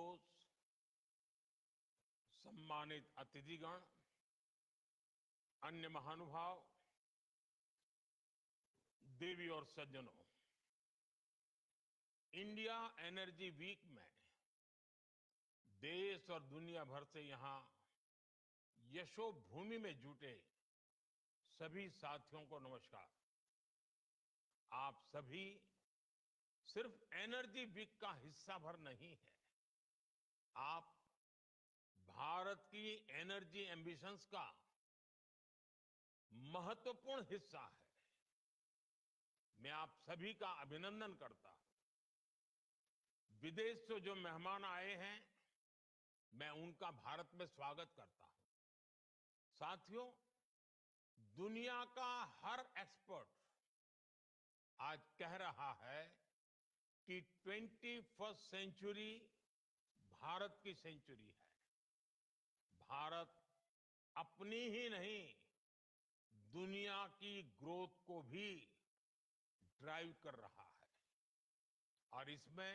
CEOs, सम्मानित अतिथिगण, अन्य महानुभाव, देवी और सज्जनों, इंडिया एनर्जी वीक में देश और दुनिया भर से यहां यशोभूमि में जुटे सभी साथियों को नमस्कार। आप सभी सिर्फ एनर्जी वीक का हिस्सा भर नहीं है, आप भारत की एनर्जी एम्बिशंस का महत्वपूर्ण हिस्सा है। मैं आप सभी का अभिनंदन करता हूं। विदेश से जो मेहमान आए हैं, मैं उनका भारत में स्वागत करता हूं। साथियों, दुनिया का हर एक्सपर्ट आज कह रहा है कि 21st सेंचुरी भारत की सेंचुरी है। भारत अपनी ही नहीं, दुनिया की ग्रोथ को भी ड्राइव कर रहा है और इसमें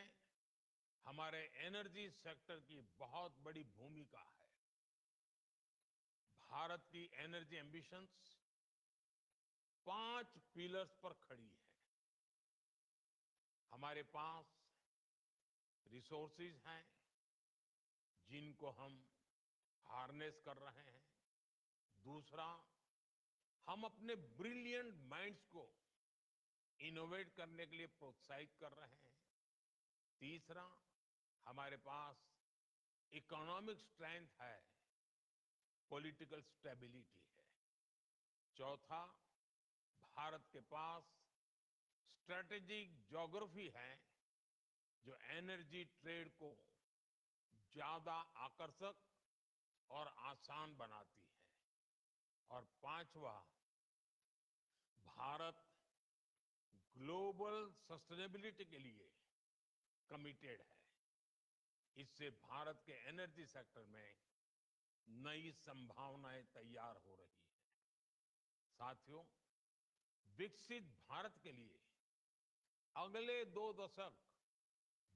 हमारे एनर्जी सेक्टर की बहुत बड़ी भूमिका है। भारत की एनर्जी एम्बिशंस 5 पिलर्स पर खड़ी है। हमारे पास रिसोर्सेज हैं जिनको हम हार्नेस कर रहे हैं। दूसरा, हम अपने ब्रिलियंट माइंड्स को इनोवेट करने के लिए प्रोत्साहित कर रहे हैं। तीसरा, हमारे पास इकोनॉमिक स्ट्रेंथ है, पॉलिटिकल स्टेबिलिटी है। चौथा, भारत के पास स्ट्रेटेजिक ज्योग्राफी है जो एनर्जी ट्रेड को ज्यादा आकर्षक और आसान बनाती है। और पांचवा, भारत ग्लोबल सस्टेनेबिलिटी के लिए कमिटेड है। इससे भारत के एनर्जी सेक्टर में नई संभावनाएं तैयार हो रही है। साथियों, विकसित भारत के लिए अगले 2 दशक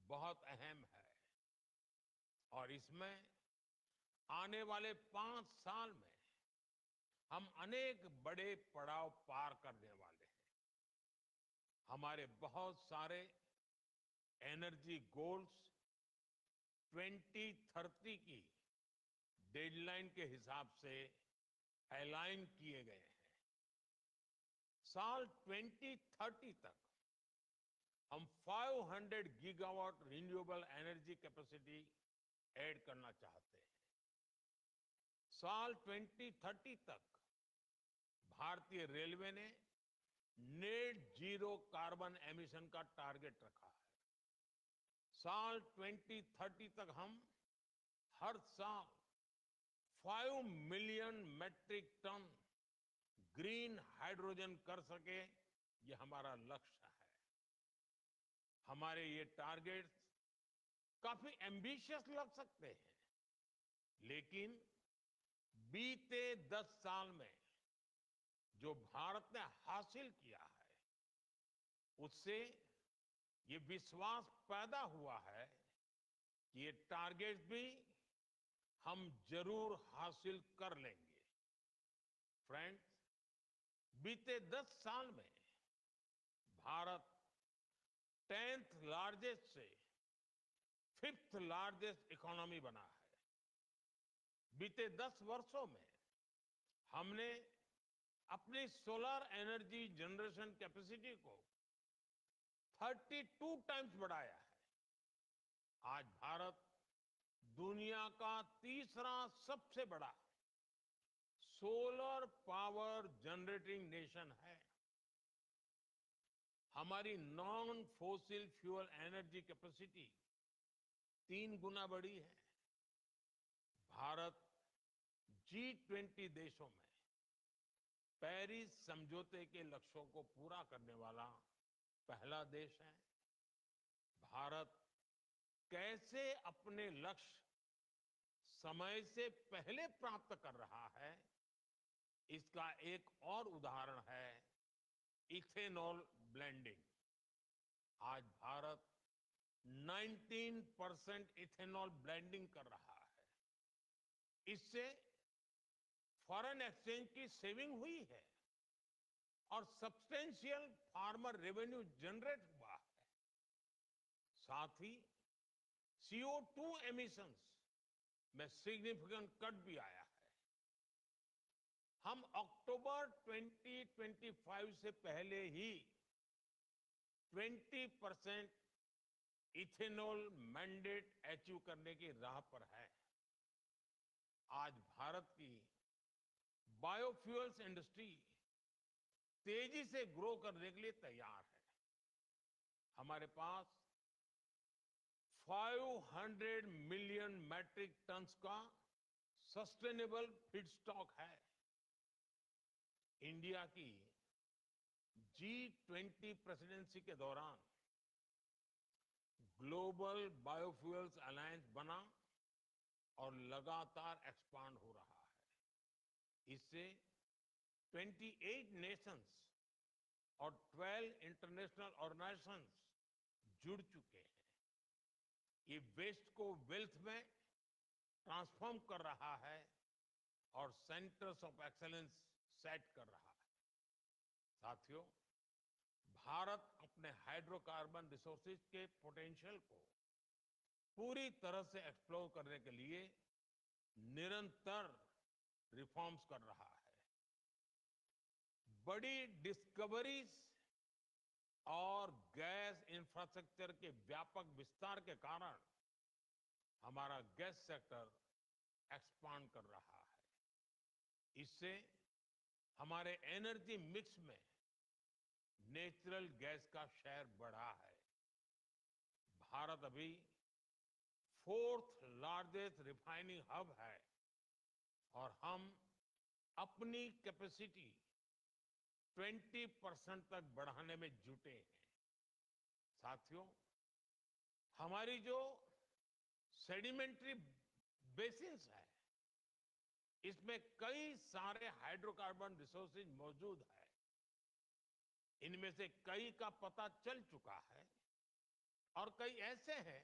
बहुत अहम है और इसमें आने वाले 5 साल में हम अनेक बड़े पड़ाव पार करने वाले हैं। हमारे बहुत सारे एनर्जी गोल्स 2030 की डेडलाइन के हिसाब से अलाइन किए गए हैं। साल 2030 तक हम 500 gigawatt renewable energy capacity add करना चाहते हैं। साल 2030 तक भारतीय रेलवे ने नेट जीरो कार्बन एमिशन का टारगेट रखा है। साल 2030 तक हम हर साल 5 million metric ton green hydrogen कर सके, ये हमारा लक्ष्य है। हमारे ये टारगेट्स काफी एम्बिशियस लग सकते हैं, लेकिन बीते 10 साल में जो भारत ने हासिल किया है, उससे ये विश्वास पैदा हुआ है कि ये टारगेट्स भी हम जरूर हासिल कर लेंगे। फ्रेंड्स, बीते 10 साल में भारत 10th लार्जेस्ट से 5th लार्जेस्ट इकोनॉमी बना है। बीते 10 वर्षों में हमने अपनी सोलर एनर्जी जनरेशन कैपेसिटी को 32 टाइम्स बढ़ाया है। आज भारत दुनिया का तीसरा सबसे बड़ा सोलर पावर जनरेटिंग नेशन है। हमारी non fossil fuel energy capacity 3 गुना बढ़ी है। भारत G20 देशों में पेरिस समझौते के लक्ष्यों को पूरा करने वाला पहला देश है। भारत कैसे अपने लक्ष्य समय से पहले प्राप्त कर रहा है, इसका एक और उदाहरण है इथेनॉल ब्लेंडिंग। आज भारत 19% इथेनॉल ब्लेंडिंग कर रहा है। इससे फॉरेन एक्सचेंज की सेविंग हुई है और सब्सटेंशियल फार्मर रेवेन्यू जनरेट हुआ है। साथ ही CO2 एमिशंस में सिग्निफिकेंट कट भी आया है। हम अक्टूबर 2025 से पहले ही 20% इथेनॉल मैंडेट अचीव करने की राह पर है। आज भारत की बायोफ्यूल्स इंडस्ट्री तेजी से ग्रो करने के लिए तैयार है। हमारे पास 500 मिलियन मैट्रिक टन्स का सस्टेनेबल फीडस्टॉक है। इंडिया की G20 प्रेसिडेंसी के दौरान ग्लोबल बायोफ्यूल्स अलायंस बना और लगातार एक्सपांड हो रहा है। इससे 28 नेशंस और 12 इंटरनेशनल ऑर्गेनाइजेशंस जुड़ चुके हैं। ये वेस्ट को वेल्थ में ट्रांसफॉर्म कर रहा है और सेंटर्स ऑफ एक्सीलेंस सेट कर रहा है। साथियों, भारत अपने हाइड्रोकार्बन रिसोर्सेज के पोटेंशियल को पूरी तरह से एक्सप्लोर करने के लिए निरंतर रिफॉर्म्स कर रहा है। बड़ी डिस्कवरीज और गैस इंफ्रास्ट्रक्चर के व्यापक विस्तार के कारण हमारा गैस सेक्टर एक्सपांड कर रहा है। इससे हमारे एनर्जी मिक्स में नेचुरल गैस का शेयर बढ़ा है। भारत अभी 4th लार्जेस्ट रिफाइनिंग हब है और हम अपनी कैपेसिटी 20% तक बढ़ाने में जुटे हैं। साथियों, हमारी जो सेडिमेंट्री बेसिन्स है, इसमें कई सारे हाइड्रोकार्बन रिसोर्सेज मौजूद है। इनमें से कई का पता चल चुका है और कई ऐसे हैं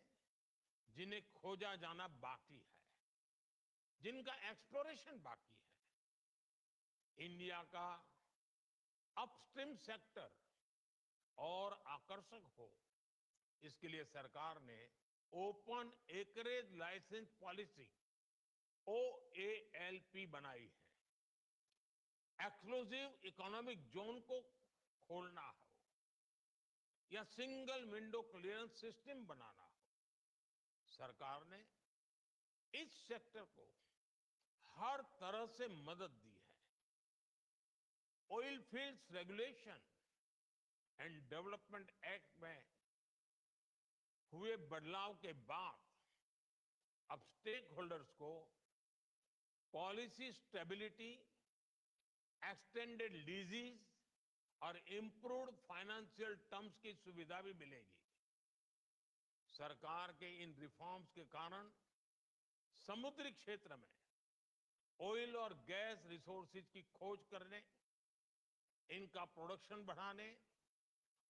जिन्हें खोजा जाना बाकी है, जिनका एक्सप्लोरेशन बाकी है। इंडिया का अपस्ट्रीम सेक्टर और आकर्षक हो, इसके लिए सरकार ने open acreage licence policy OALP बनाई है। एक्सक्लूसिव इकोनॉमिक जोन को खोलना हो या सिंगल विंडो क्लियरेंस सिस्टम बनाना हो, सरकार ने इस सेक्टर को हर तरह से मदद दी है। Oil fields regulation and development act में हुए बदलाव के बाद अब स्टेक होल्डर्स को पॉलिसी स्टेबिलिटी, एक्सटेंडेड लीजेस और इंप्रूव्ड फाइनेंशियल टर्म्स की सुविधा भी मिलेगी। सरकार के इन रिफॉर्म्स के कारण समुद्री क्षेत्र में ऑयल और गैस रिसोर्सेज की खोज करने, इनका प्रोडक्शन बढ़ाने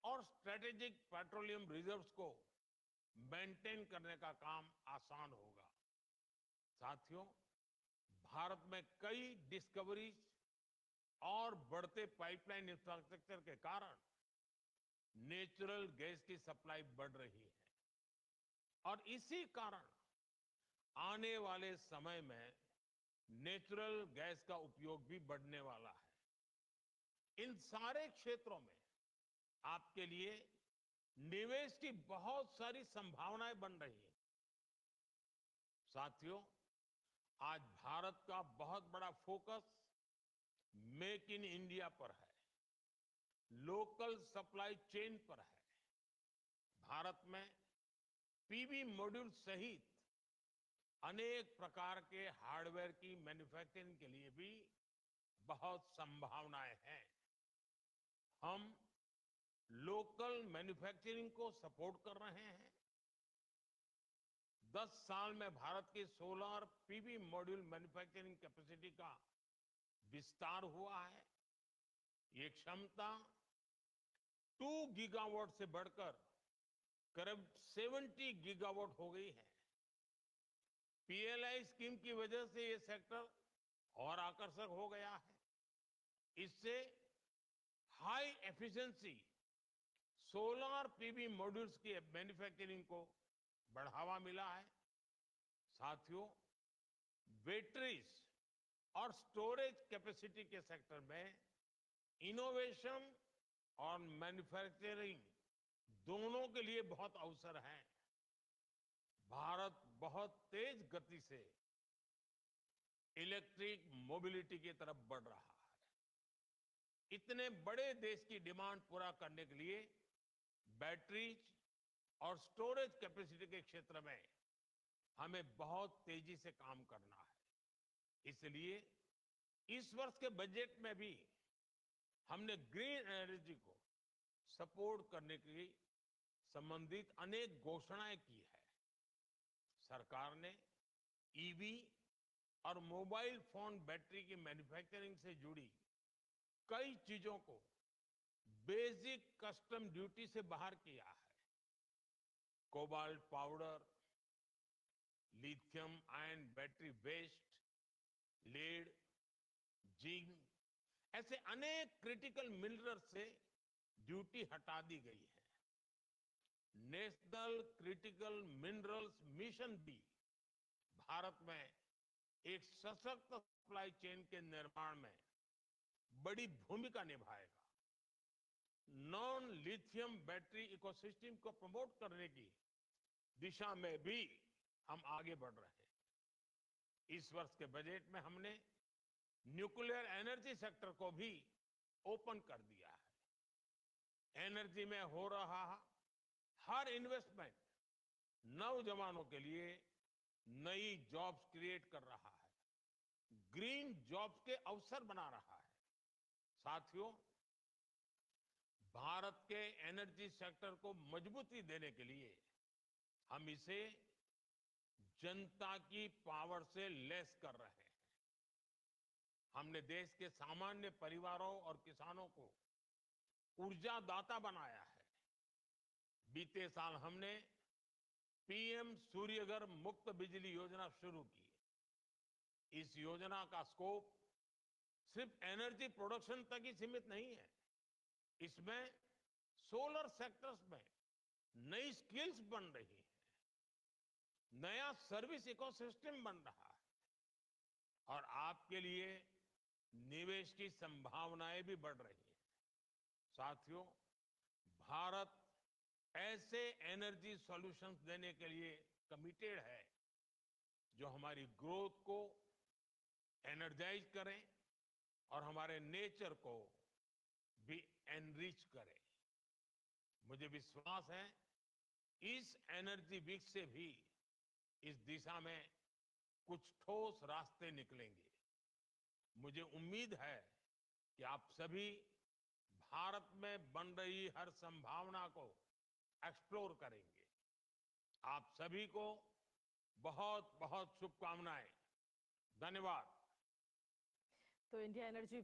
और स्ट्रेटेजिक पेट्रोलियम रिजर्व्स को मेंटेन करने का काम आसान होगा। साथियों, भारत में कई डिस्कवरीज और बढ़ते पाइपलाइन इंफ्रास्ट्रक्चर के कारण नेचुरल गैस की सप्लाई बढ़ रही है और इसी कारण आने वाले समय में नेचुरल गैस का उपयोग भी बढ़ने वाला है। इन सारे क्षेत्रों में आपके लिए निवेश की बहुत सारी संभावनाएं बन रही हैं। साथियों, आज भारत का बहुत बड़ा फोकस मेक इन इंडिया पर है, लोकल सप्लाई चेन पर है। भारत में पीवी मॉड्यूल सहित अनेक प्रकार के हार्डवेयर की मैन्युफैक्चरिंग के लिए भी बहुत संभावनाएं हैं। हम लोकल मैन्युफैक्चरिंग को सपोर्ट कर रहे हैं। 10 साल में भारत की solar PV module manufacturing capacity का विस्तार हुआ है। ये क्षमता 2 गीगावाट से बढ़कर करीब 70 गीगावाट हो गई है। पीएलआई स्कीम की वजह से ये सेक्टर और आकर्षक हो गया है। इससे high efficiency solar PV modules की मैन्युफैक्चरिंग को बढ़ावा मिला है। साथियों, बैटरीज और स्टोरेज कैपेसिटी के सेक्टर में इनोवेशन और मैन्युफैक्चरिंग दोनों के लिए बहुत अवसर हैं। भारत बहुत तेज गति से इलेक्ट्रिक मोबिलिटी की तरफ बढ़ रहा है। इतने बड़े देश की डिमांड पूरा करने के लिए बैटरीज और स्टोरेज कैपेसिटी के क्षेत्र में हमें बहुत तेजी से काम करना है। इसलिए इस वर्ष के बजट में भी हमने ग्रीन एनर्जी को सपोर्ट करने की संबंधित अनेक घोषणाएं की है। सरकार ने ईवी और मोबाइल फोन बैटरी की मैन्युफैक्चरिंग से जुड़ी कई चीजों को बेसिक कस्टम ड्यूटी से बाहर किया है। Cobalt powder, lithium ion battery waste, lead, zinc ऐसे अनेक क्रिटिकल मिनरल्स से ड्यूटी हटा दी गई है। नेशनल क्रिटिकल मिनरल्स मिशन भी भारत में एक सशक्त सप्लाई चेन के निर्माण में बड़ी भूमिका निभाएगा। नॉन लिथियम बैटरी इकोसिस्टम को प्रमोट करने की दिशा में भी हम आगे बढ़ रहे हैं। इस वर्ष के बजट में हमने न्यूक्लियर एनर्जी सेक्टर को भी ओपन कर दिया है। एनर्जी में हो रहा हर इन्वेस्टमेंट नौजवानों के लिए नई जॉब्स क्रिएट कर रहा है, ग्रीन जॉब्स के अवसर बना रहा है। साथियों, भारत के एनर्जी सेक्टर को मजबूती देने के लिए हम इसे जनता की पावर से लैस कर रहे हैं। हमने देश के सामान्य परिवारों और किसानों को ऊर्जादाता बनाया है। बीते साल हमने पीएम सूर्यघर मुफ्त बिजली योजना शुरू की। इस योजना का स्कोप सिर्फ एनर्जी प्रोडक्शन तक ही सीमित नहीं है। इसमें सोलर सेक्टर्स में नई स्किल्स बन रही हैं, नया सर्विस इकोसिस्टम बन रहा है और आपके लिए निवेश की संभावनाएं भी बढ़ रही हैं। साथियों, भारत ऐसे एनर्जी सॉल्यूशंस देने के लिए कमिटेड है जो हमारी ग्रोथ को एनर्जाइज करें और हमारे नेचर को भी एनरिच करें। मुझे विश्वास है इस एनर्जी वीक से भी इस दिशा में कुछ ठोस रास्ते निकलेंगे। मुझे उम्मीद है कि आप सभी भारत में बन रही हर संभावना को एक्सप्लोर करेंगे। आप सभी को बहुत बहुत शुभकामनाएं। धन्यवाद। तो इंडिया एनर्जी